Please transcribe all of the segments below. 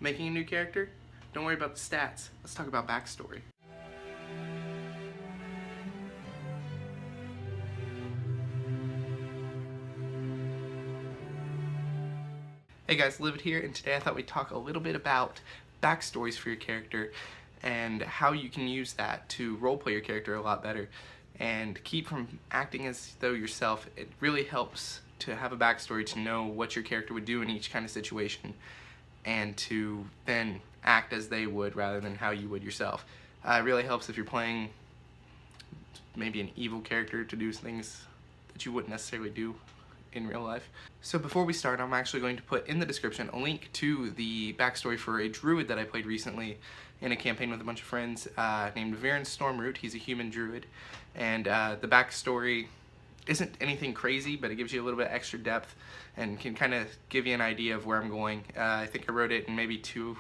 Making a new character? Don't worry about the stats. Let's talk about backstory. Hey guys, Livid here, and today I thought we'd talk a little bit about backstories for your character and how you can use that to roleplay your character a lot better and keep from acting as though yourself. It really helps to have a backstory to know what your character would do in each kind of situation and to then act as they would rather than how you would yourself. It really helps if you're playing maybe an evil character to do things that you wouldn't necessarily do in real life. So before we start, I'm actually going to put in the description a link to the backstory for a druid that I played recently in a campaign with a bunch of friends named Viren Stormroot. He's a human druid, and the backstory isn't anything crazy, but it gives you a little bit extra depth and can kind of give you an idea of where I'm going. I think I wrote it in maybe 2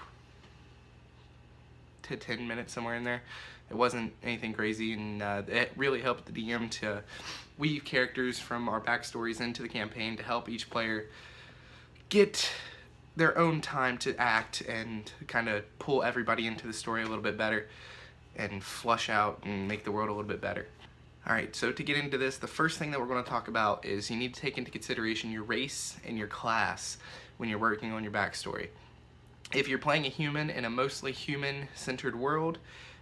to 10 minutes, somewhere in there. It wasn't anything crazy, and it really helped the DM to weave characters from our backstories into the campaign to help each player get their own time to act and kind of pull everybody into the story a little bit better and flush out and make the world a little bit better. Alright, so to get into this, the first thing that we're going to talk about is you need to take into consideration your race and your class when you're working on your backstory. If you're playing a human in a mostly human-centered world,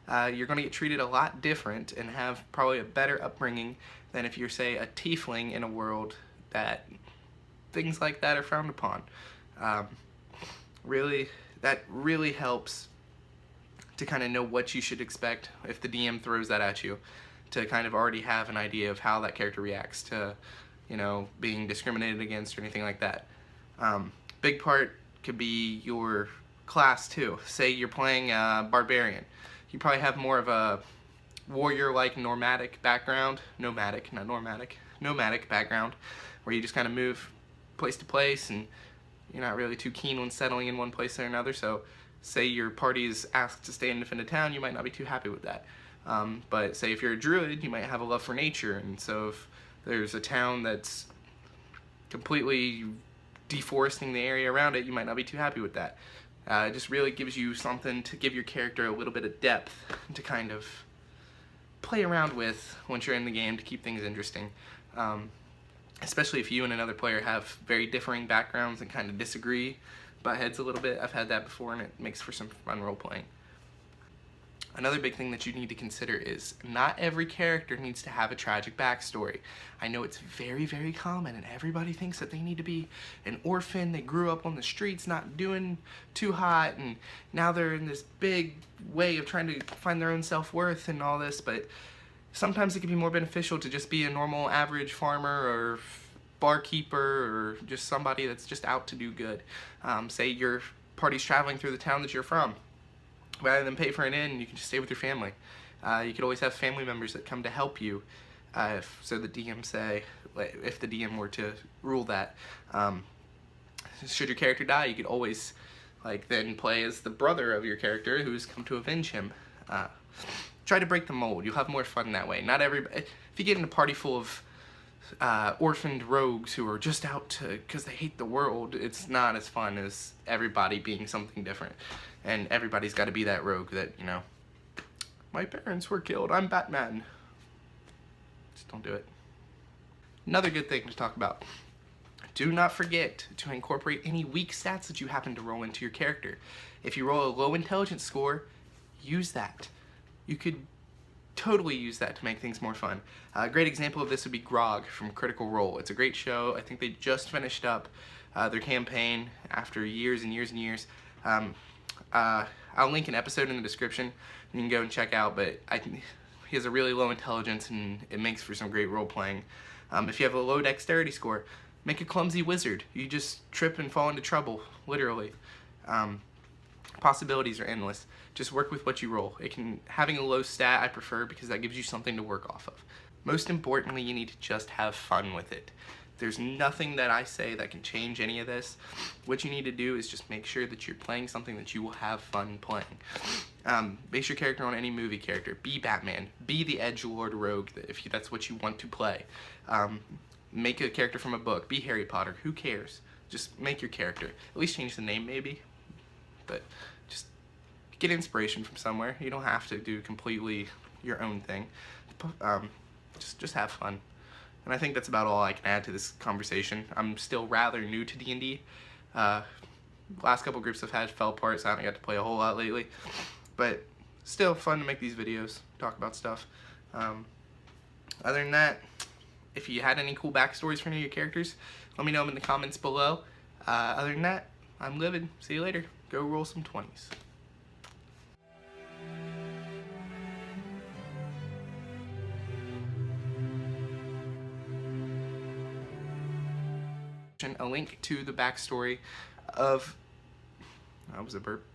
you're going to get treated a lot different and have probably a better upbringing than if you're, say, a tiefling in a world that things like that are frowned upon. That really helps to kind of know what you should expect if the DM throws that at you, to kind of already have an idea of how that character reacts to, you know, being discriminated against or anything like that. Big part could be your class too. Say you're playing barbarian. You probably have more of a warrior-like nomadic background, nomadic background, where you just kind of move place to place and you're not really too keen on settling in one place or another. So say your party is asked to stay and defend a town, you might not be too happy with that. But say if you're a druid, you might have a love for nature, and so if there's a town that's completely deforesting the area around it, you might not be too happy with that. It just really gives you something to give your character a little bit of depth to kind of play around with once you're in the game to keep things interesting. Especially if you and another player have very differing backgrounds and kind of disagree, butt heads a little bit. I've had that before, and it makes for some fun role-playing. Another big thing that you need to consider is not every character needs to have a tragic backstory. I know it's very, very common, and everybody thinks that they need to be an orphan. They grew up on the streets not doing too hot, and now they're in this big way of trying to find their own self-worth and all this, but sometimes it can be more beneficial to just be a normal average farmer or barkeeper or just somebody that's just out to do good. Say your party's traveling through the town that you're from. Rather than pay for an inn, you can just stay with your family. You could always have family members that come to help you. So the DM say, if the DM were to rule that, should your character die, you could always then play as the brother of your character who's come to avenge him. Try to break the mold. You'll have more fun that way. Not everybody. If you get in a party full of orphaned rogues who are just out because they hate the world, it's not as fun as everybody being something different. And everybody's got to be that rogue that, you know, my parents were killed, I'm Batman. Just don't do it. Another good thing to talk about. Do not forget to incorporate any weak stats that you happen to roll into your character. If you roll a low intelligence score, use that. You could totally use that to make things more fun. A great example of this would be Grog from Critical Role. It's a great show. I think they just finished up their campaign after years and years and years. I'll link an episode in the description. You can go and check out, but he has a really low intelligence and it makes for some great role-playing. If you have a low dexterity score, make a clumsy wizard. You just trip and fall into trouble, literally. Possibilities are endless. Just work with what you roll. Having a low stat I prefer because that gives you something to work off of. Most importantly, you need to just have fun with it. There's nothing that I say that can change any of this. What you need to do is just make sure that you're playing something that you will have fun playing. Base your character on any movie character. Be Batman. Be the edgelord rogue if that's what you want to play. Make a character from a book. Be Harry Potter. Who cares? Just make your character. At least change the name maybe. but just get inspiration from somewhere. You don't have to do completely your own thing. Just have fun. And I think that's about all I can add to this conversation. I'm still rather new to D&D. Last couple groups I've had fell apart, so I haven't got to play a whole lot lately. But still fun to make these videos, talk about stuff. Other than that, if you had any cool backstories for any of your characters, let me know them in the comments below. Other than that, I'm Livid. See you later. Go roll some 20s. A link to the backstory of... That was a burp.